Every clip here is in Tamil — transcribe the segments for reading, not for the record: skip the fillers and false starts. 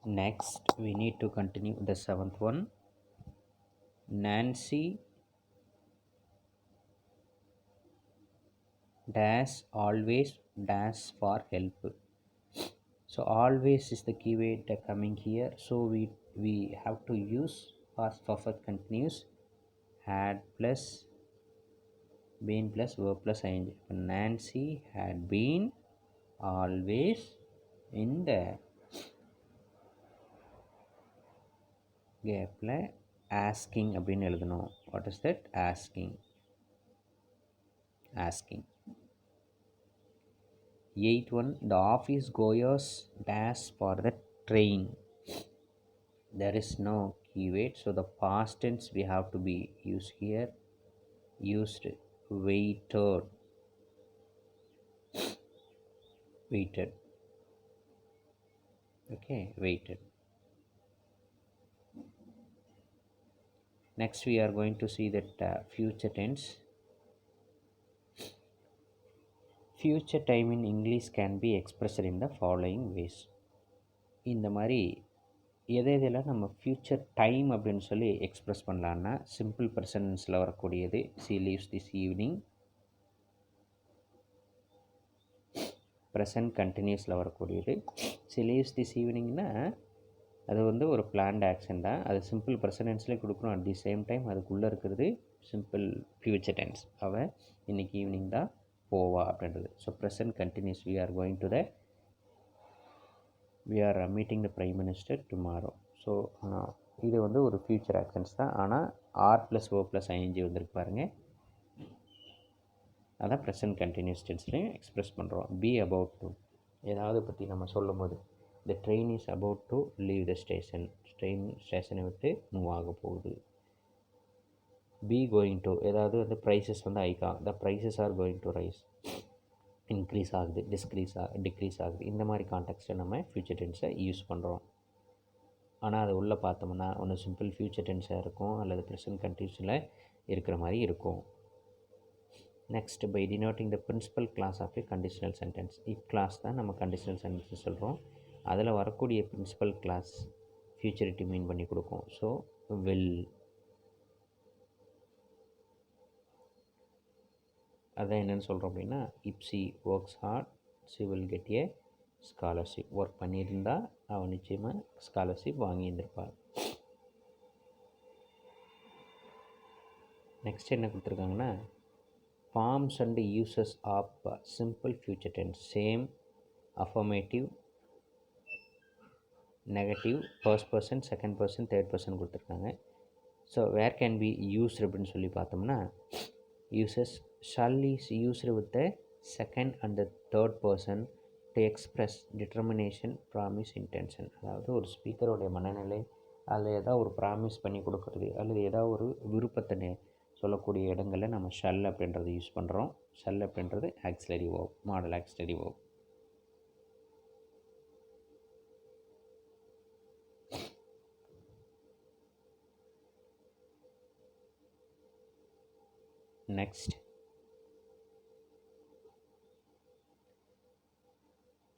Next, we need to continue the seventh one. Nancy dash always dash for help. So always is the keyword coming here. So we have to use past perfect continuous had plus been plus verb plus ing. Nancy had been always in the கேப்பில் asking அப்படின்னு எழுதணும். What is that? asking. Eighth one, the office goers dash for the train. There is no keyword, so the past tense we have to be used here. Used waited. Okay, waited. Next we are going to see that future tense. Future time in English can be expressed in the following ways. இந்த மாதிரி எதெல்லாம் நம்ம ஃப்யூச்சர் டைம் அப்படின்னு சொல்லி எக்ஸ்ப்ரெஸ் பண்ணலான்னா சிம்பிள் ப்ரெசன்ஸில் வரக்கூடியது she leaves this evening. Present கண்டினியூஸில் வரக்கூடியது சி லீவ்ஸ் திஸ் ஈவினிங்னா அது வந்து ஒரு பிளான்ட் ஆக்ஷன் தான். அது சிம்பிள் ப்ரெசன்டென்ஸ்லேயே கொடுக்கணும். அட் தி சேம் டைம் அதுக்குள்ளே இருக்கிறது சிம்பிள் ஃப்யூச்சர் டென்ஸ். அவள் இன்றைக்கி ஈவினிங் தான் போவா அப்படின்றது. So present continuous we are going to the we are meeting the prime minister tomorrow. So இது வந்து ஒரு ஃப்யூச்சர் ஆக்ஷன்ஸ் தான். ஆனால் R plus O plus ING வந்துருக்கு பாருங்கள். அதான் ப்ரெசன்ட் கண்டினியூஸ் டென்ஸ்லையும் எக்ஸ்ப்ரெஸ் பண்ணுறோம். பி அபவுட் டு ஏதாவது பற்றி நம்ம சொல்லும் போது the train is about to leave the station. Train ஸ்டேஷனை விட்டு மூவ் ஆக போகுது. பி கோயிங் டு ஏதாவது வந்து ப்ரைஸஸ் வந்து ஐக்கா the prices are going to rise. Increase ஆகுது, டிக்ரீஸ் ஆகுது. இந்த மாதிரி கான்டெக்ஸ்ட்டில் நம்ம ஃப்யூச்சர் டென்ஸை யூஸ் பண்ணுறோம். ஆனால் அது உள்ளே பார்த்தோம்னா ஒன்று சிம்பிள் ஃப்யூச்சர் டென்ஸாக இருக்கும் அல்லது ப்ரெசன்ட் கண்டினியூஸில் இருக்கிற மாதிரி இருக்கும். Next, by denoting the principal clause of a conditional sentence. Clause தான் நம்ம கண்டிஷனல் சென்டென்ஸ் சொல்கிறோம். அதில் வரக்கூடிய பிரின்சிபல் கிளாஸ் ஃப்யூச்சரிட்டி மீன் பண்ணி கொடுக்கும். ஸோ வில், அதான் என்னென்னு சொல்கிறோம் அப்படின்னா, if she works hard she will get a scholarship. Work பண்ணியிருந்தால் அவன் நிச்சயமாக ஸ்காலர்ஷிப் வாங்கியிருந்திருப்பாள். நெக்ஸ்ட் என்ன கொடுத்துருக்காங்கன்னா, forms and uses of simple future tense. Same affirmative, negative, first person, second person, third person கொடுத்துருக்காங்க. So where can be used அப்படின்னு சொல்லி பார்த்தோம்னா, uses shall is used with the second and the third person to express determination, promise, intention. அதாவது ஒரு ஸ்பீக்கரோடைய மனநிலை அதில் ஏதாவது ஒரு ப்ராமிஸ் பண்ணி கொடுக்குறது அல்லது ஏதாவது ஒரு விருப்பத்தை சொல்லக்கூடிய இடங்களில் நம்ம ஷல் அப்படின்றது யூஸ் பண்ணுறோம். ஷல் அப்படின்றது auxiliary verb, model auxiliary verb. Next,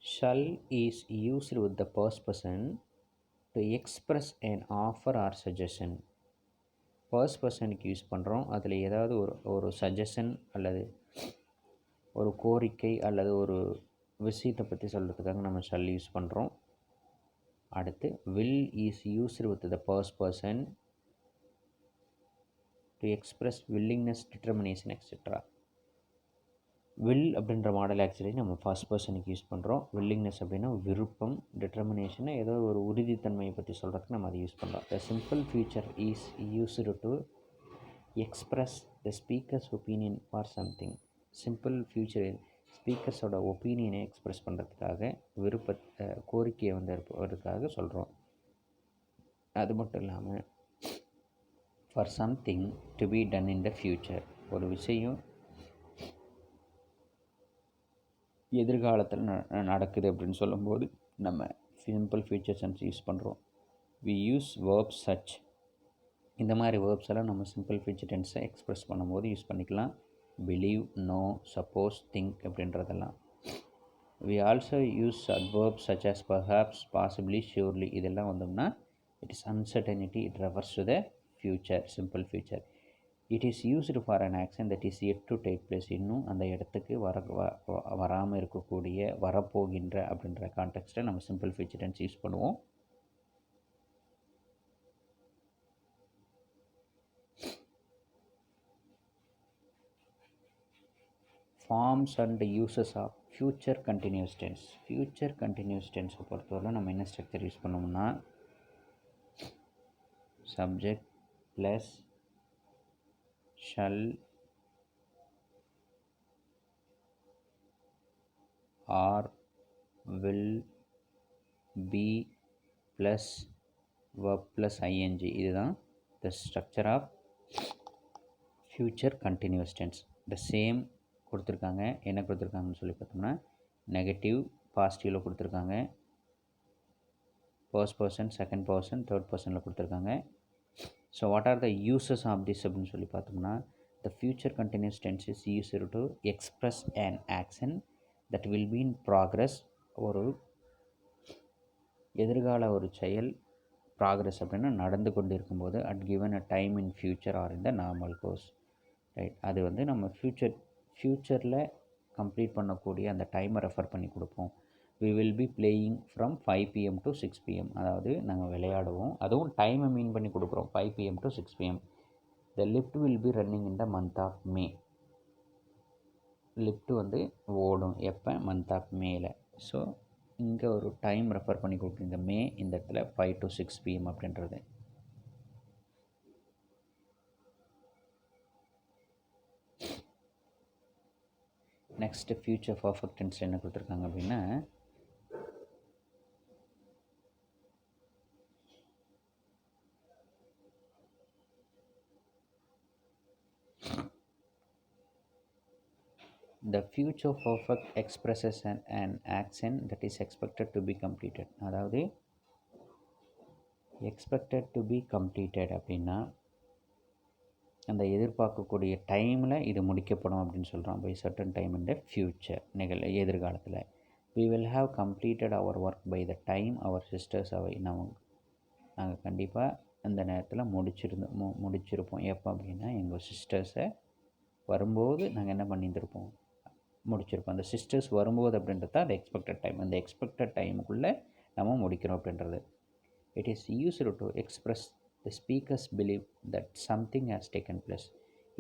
shall is used with the first person to express an offer or suggestion. First பர்சனுக்கு யூஸ் பண்ணுறோம். அதில் ஏதாவது ஒரு சஜஷன் அல்லது ஒரு கோரிக்கை அல்லது ஒரு விஷயத்தை பற்றி சொல்கிறதுக்காக நம்ம ஷல் யூஸ் பண்ணுறோம். அடுத்து, will is used with the first person to express willingness, determination etcetera. Will அப்படின்ற மாடல் ஆக்சுவலி நம்ம ஃபர்ஸ்ட் பர்சனுக்கு யூஸ் பண்ணுறோம். வில்லிங்னஸ் அப்படின்னா விருப்பம், டிட்டர்மினேஷனை ஏதோ ஒரு உறுதித்தன்மையை பற்றி சொல்கிறதுக்கு நம்ம அதை யூஸ் பண்ணுறோம். The simple future is used to express the speaker's opinion for something. Simple future ஸ்பீக்கர்ஸோட ஒப்பீனியனை எக்ஸ்ப்ரெஸ் பண்ணுறதுக்காக, கோரிக்கையை வரதுக்காக சொல்கிறோம். அது மட்டும் இல்லாமல் for something to be done in the future, ஒரு விஷயம் எதிர்காலத்தில் நடக்குது அப்படின்னு சொல்லும்போது நம்ம சிம்பிள் ஃபியூச்சர் டென்ஸ் யூஸ் பண்ணுறோம். We use verbs such. இந்த மாதிரி வேர்ப்ஸ் எல்லாம் நம்ம சிம்பிள் ஃபியூச்சர் டென்ஸை எக்ஸ்ப்ரெஸ் பண்ணும்போது யூஸ் பண்ணிக்கலாம். பிலீவ், நோ, சப்போஸ், திங்க் அப்படின்றதெல்லாம். we also use adverbs such as perhaps, possibly, surely. இதெல்லாம் வந்தோம்னா it is uncertainty, it refers to the future, simple future. It is used for an action that is yet to take place. இன்னும் அந்த இடத்துக்கு வராமல் இருக்கக்கூடிய வரப்போகின்ற அப்படின்ற கான்டெக்ஸ்ட்டில் நம்ம சிம்பிள் ஃபியூச்சர் டென்ஸ் யூஸ் பண்ணுவோம். Forms and uses of future continuous tense. Future continuous டென்ஸை பொறுத்தவரை நம்ம என்ன ஸ்ட்ரக்சர் யூஸ் பண்ணோம்னா subject plus shall or will be plus verb plus ING. இதுதான் the structure of future continuous tense. The same கொடுத்துருக்காங்க. என்ன கொடுத்துருக்காங்கன்னு சொல்லி பார்த்தோம்னா நெகட்டிவ் பாசிட்டிவில் கொடுத்துருக்காங்க, first person, second person, third பர்சனில் கொடுத்துருக்காங்க. So what are the uses of this அப்படின்னு சொல்லி பார்த்தோம்னா the future continuous tense is used to express an action that will be in progress. ஒரு எதிர்கால ஒரு செயல் ப்ராக்ரஸ் அப்படின்னா நடந்து கொண்டு இருக்கும்போது at given a time in future or in the normal course, right. அது வந்து நம்ம ஃப்யூச்சரில் கம்ப்ளீட் பண்ணக்கூடிய அந்த டைமை ரெஃபர் பண்ணி கொடுப்போம். we will be playing from 5 pm to 6 pm. அதாவது நாங்கள் விளையாடுவோம், அதுவும் டைமை மீன் பண்ணி கொடுக்குறோம், 5 pm to 6 pm. the lift will be running in the month of May. Lift வந்து ஓடும் எப்போ, மந்த் ஆஃப் மேல. ஸோ இங்கே ஒரு டைம் ரெஃபர் பண்ணி கொடுக்குறோம், இந்த மே இந்த இடத்துல 5 to 6 pm அப்படின்றது. நெக்ஸ்ட் ஃப்யூச்சர் பர்ஃபெக்ட் டென்ஸில் என்ன கொடுத்துருக்காங்க அப்படின்னா the future perfect expresses an action that is expected to be completed. அதாவது expected to be completed அப்படின்னா அந்த எதிர்பார்க்கக்கூடிய டைமில் இது முடிக்கப்படும் அப்படின்னு சொல்கிறோம். By certain time in the future, எதிர்காலத்தில். we will have completed our work by the time our sisters are நாங்கள் கண்டிப்பாக அந்த நேரத்தில் முடிச்சிருப்போம். எப்போ அப்படின்னா எங்கள் சிஸ்டர்ஸை வரும்போது நாங்கள் என்ன பண்ணியிருந்திருப்போம், முடிச்சிருப்போம். அந்த சிஸ்டர்ஸ் வரும்போது அப்படின்றது தான் அந்த எக்ஸ்பெக்டட் டைம். அந்த எக்ஸ்பெக்டட் டைமுக்குள்ளே நம்ம முடிக்கிறோம் அப்படின்றது. It is used to express the speakers believe that something has taken place.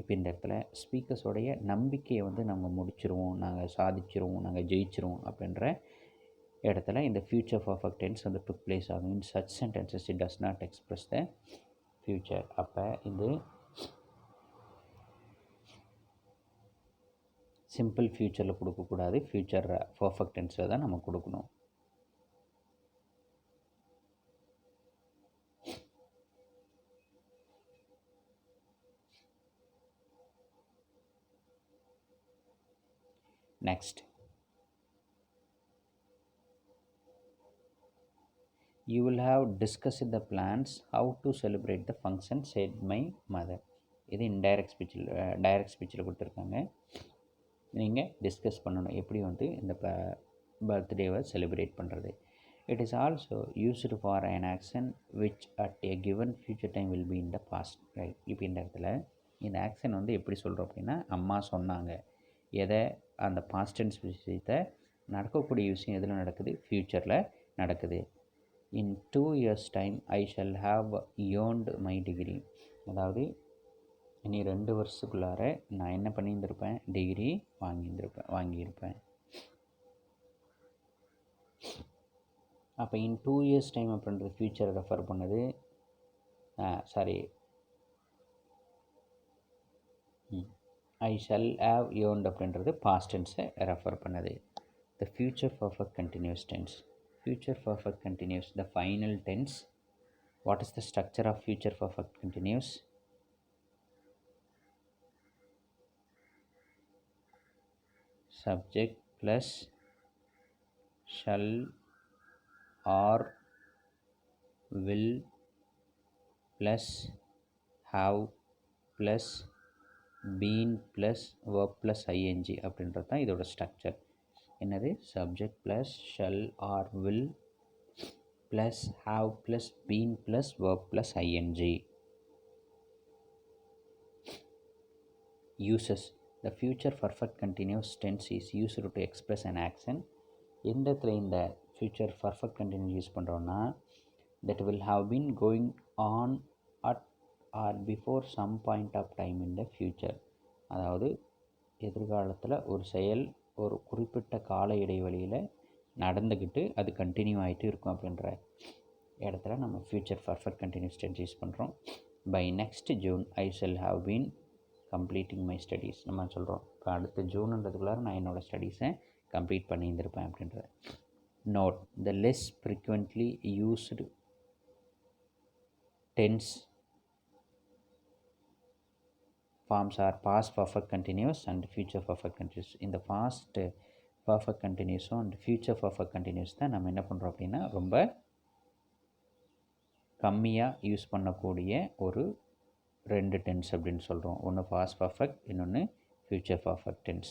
இப்போ இந்த இடத்துல ஸ்பீக்கர்ஸோடைய நம்பிக்கையை வந்து நாங்கள் முடிச்சிருவோம், நாங்கள் சாதிச்சிருவோம், நாங்கள் ஜெயிச்சிருவோம் அப்படின்ற இடத்துல இந்த ஃப்யூச்சர் பர்ஃபெக்ட் டென்ஸ் வந்து டுக் பிளேஸ் ஆகும். In such sentences it does not express the future. அப்போ இது சிம்பிள் ஃப்யூச்சரில் கொடுக்கக்கூடாது, ஃப்யூச்சர் பர்ஃபெக்ட் டென்ஸில் தான் நம்ம கொடுக்கணும். Next, you will have discussed the plans how to celebrate the function said my mother. இது இன்டைரக்ட் ஸ்பீச்சில் டைரக்ட் ஸ்பீச்சில் கொடுத்துருக்காங்க. நீங்கள் டிஸ்கஸ் பண்ணணும் எப்படி வந்து இந்த பர்த்டேவை செலிப்ரேட் பண்ணுறது. It is also used for an action which at a given future time will be in the past, right. இப்போ இந்த இடத்துல இந்த ஆக்ஷன் வந்து எப்படி சொல்கிறோம் அப்படின்னா அம்மா சொன்னாங்க, எதை, அந்த பாஸ்ட் டென்ஸ் விஷயத்தை, நடக்கக்கூடிய விஷயம் எதில் நடக்குது, ஃப்யூச்சரில் நடக்குது. இன் 2 years time I shall have earned my degree. அதாவது இனி 2 வருஷத்துக்குள்ளார நான் என்ன பண்ணியிருந்திருப்பேன், டிகிரி வாங்கியிருப்பேன். அப்போ இன் 2 years டைம் அப்படின்றது ஃப்யூச்சரை ரெஃபர் பண்ணுது. ஐ ஷல் ஹாவ் earned அப்படின்றது பாஸ்ட் டென்ஸை ரெஃபர் பண்ணுது. The future perfect continuous tense. Future perfect continuous, the final tense. What is the structure of future perfect continuous? Subject plus shall or will plus have plus been plus verb plus ing அப்படின்றது தான் இதோட ஸ்ட்ரக்சர். என்னது subject plus shall or will plus have plus been plus verb plus ING. Uses. The future perfect continuous tense is used to express an action. எந்த இடத்துல இந்த future perfect continuous யூஸ் பண்ணுறோன்னா that will have been going on at or before some point of time in the future. அதாவது எதிர்காலத்தில் ஒரு செயல் ஒரு குறிப்பிட்ட கால இடைவெளியில் நடந்துக்கிட்டு அது கண்டினியூ ஆகிட்டு இருக்கும் அப்படின்ற இடத்துல நம்ம future perfect continuous tense use பண்ணுறோம். By next June I shall have been completing my studies. நம்ம சொல்கிறோம் இப்போ அடுத்த ஜூனுன்றதுக்குள்ளார நான் என்னோடய ஸ்டடீஸை கம்ப்ளீட் பண்ணியிருந்திருப்பேன் அப்படின்ற. Note the less frequently used tense forms are past perfect continuous and future perfect continuous. இந்த past perfect continuous and future perfect continuous தான் நம்ம என்ன பண்ணுறோம் அப்படின்னா ரொம்ப கம்மியாக யூஸ் பண்ணக்கூடிய ஒரு 2 டென்ஸ் அப்படின்னு சொல்கிறோம். ஒன்று past perfect, இன்னொன்று future perfect tense.